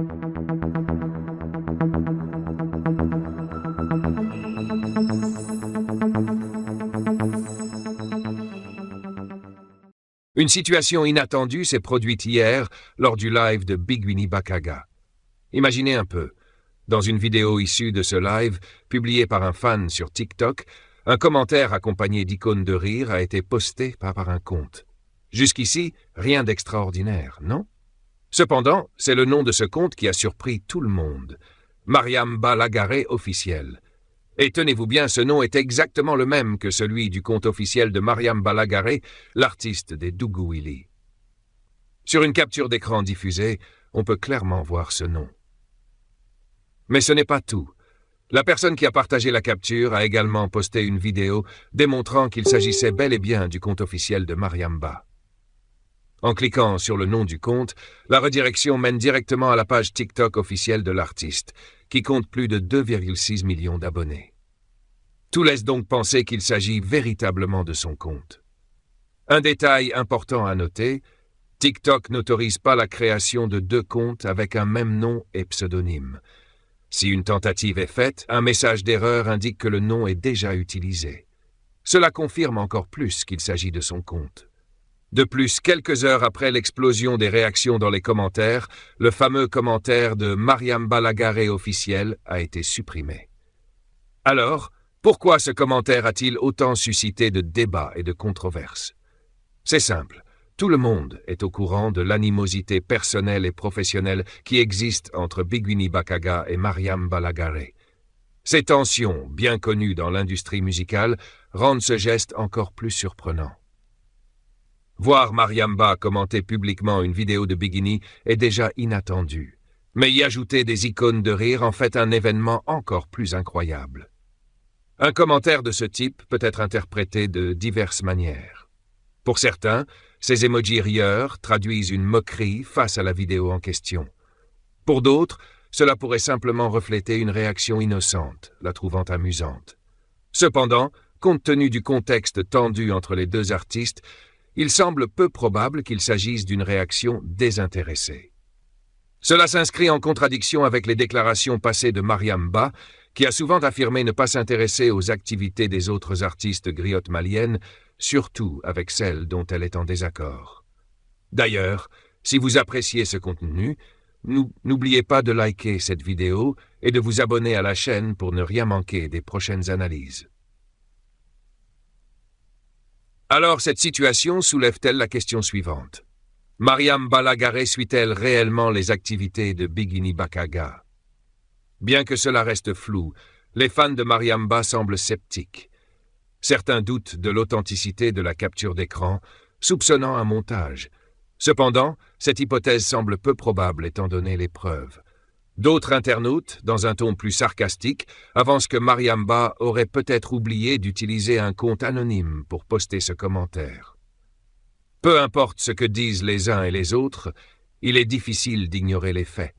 Une situation inattendue s'est produite hier lors du live de Big Winnie Bakaga. Imaginez un peu, dans une vidéo issue de ce live, publiée par un fan sur TikTok, un commentaire accompagné d'icônes de rire a été posté par un compte. Jusqu'ici, rien d'extraordinaire, non? Cependant, c'est le nom de ce compte qui a surpris tout le monde. Mariamba Lagaré officiel. Et tenez-vous bien, ce nom est exactement le même que celui du compte officiel de Mariamba Lagaré, l'artiste des Dougouili. Sur une capture d'écran diffusée, on peut clairement voir ce nom. Mais ce n'est pas tout. La personne qui a partagé la capture a également posté une vidéo démontrant qu'il s'agissait bel et bien du compte officiel de Mariamba. En cliquant sur le nom du compte, la redirection mène directement à la page TikTok officielle de l'artiste, qui compte plus de 2,6 millions d'abonnés. Tout laisse donc penser qu'il s'agit véritablement de son compte. Un détail important à noter, TikTok n'autorise pas la création de deux comptes avec un même nom et pseudonyme. Si une tentative est faite, un message d'erreur indique que le nom est déjà utilisé. Cela confirme encore plus qu'il s'agit de son compte. De plus, quelques heures après l'explosion des réactions dans les commentaires, le fameux commentaire de Mariamba Lagaré officiel a été supprimé. Alors, pourquoi ce commentaire a-t-il autant suscité de débats et de controverses? C'est simple, tout le monde est au courant de l'animosité personnelle et professionnelle qui existe entre Big Winnie Bakaga et Mariamba Lagaré. Ces tensions, bien connues dans l'industrie musicale, rendent ce geste encore plus surprenant. Voir Mariamba commenter publiquement une vidéo de Big Winnie est déjà inattendu. Mais y ajouter des icônes de rire en fait un événement encore plus incroyable. Un commentaire de ce type peut être interprété de diverses manières. Pour certains, ces emojis rieurs traduisent une moquerie face à la vidéo en question. Pour d'autres, cela pourrait simplement refléter une réaction innocente, la trouvant amusante. Cependant, compte tenu du contexte tendu entre les deux artistes, il semble peu probable qu'il s'agisse d'une réaction désintéressée. Cela s'inscrit en contradiction avec les déclarations passées de Mariamba, qui a souvent affirmé ne pas s'intéresser aux activités des autres artistes griottes maliennes, surtout avec celles dont elle est en désaccord. D'ailleurs, si vous appréciez ce contenu, n'oubliez pas de liker cette vidéo et de vous abonner à la chaîne pour ne rien manquer des prochaines analyses. Alors cette situation soulève-t-elle la question suivante? Mariamba Lagaré suit-elle réellement les activités de Big Winnie Bakaga? Bien que cela reste flou, les fans de Mariamba semblent sceptiques. Certains doutent de l'authenticité de la capture d'écran, soupçonnant un montage. Cependant, cette hypothèse semble peu probable étant donné les preuves. D'autres internautes, dans un ton plus sarcastique, avancent que Mariamba aurait peut-être oublié d'utiliser un compte anonyme pour poster ce commentaire. Peu importe ce que disent les uns et les autres, il est difficile d'ignorer les faits.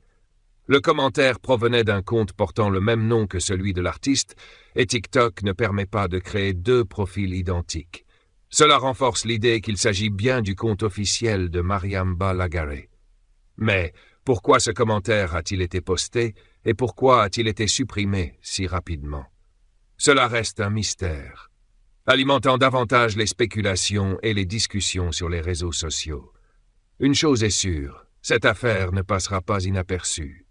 Le commentaire provenait d'un compte portant le même nom que celui de l'artiste, et TikTok ne permet pas de créer deux profils identiques. Cela renforce l'idée qu'il s'agit bien du compte officiel de Mariamba Lagaré. Mais pourquoi ce commentaire a-t-il été posté et pourquoi a-t-il été supprimé si rapidement? Cela reste un mystère, alimentant davantage les spéculations et les discussions sur les réseaux sociaux. Une chose est sûre, cette affaire ne passera pas inaperçue.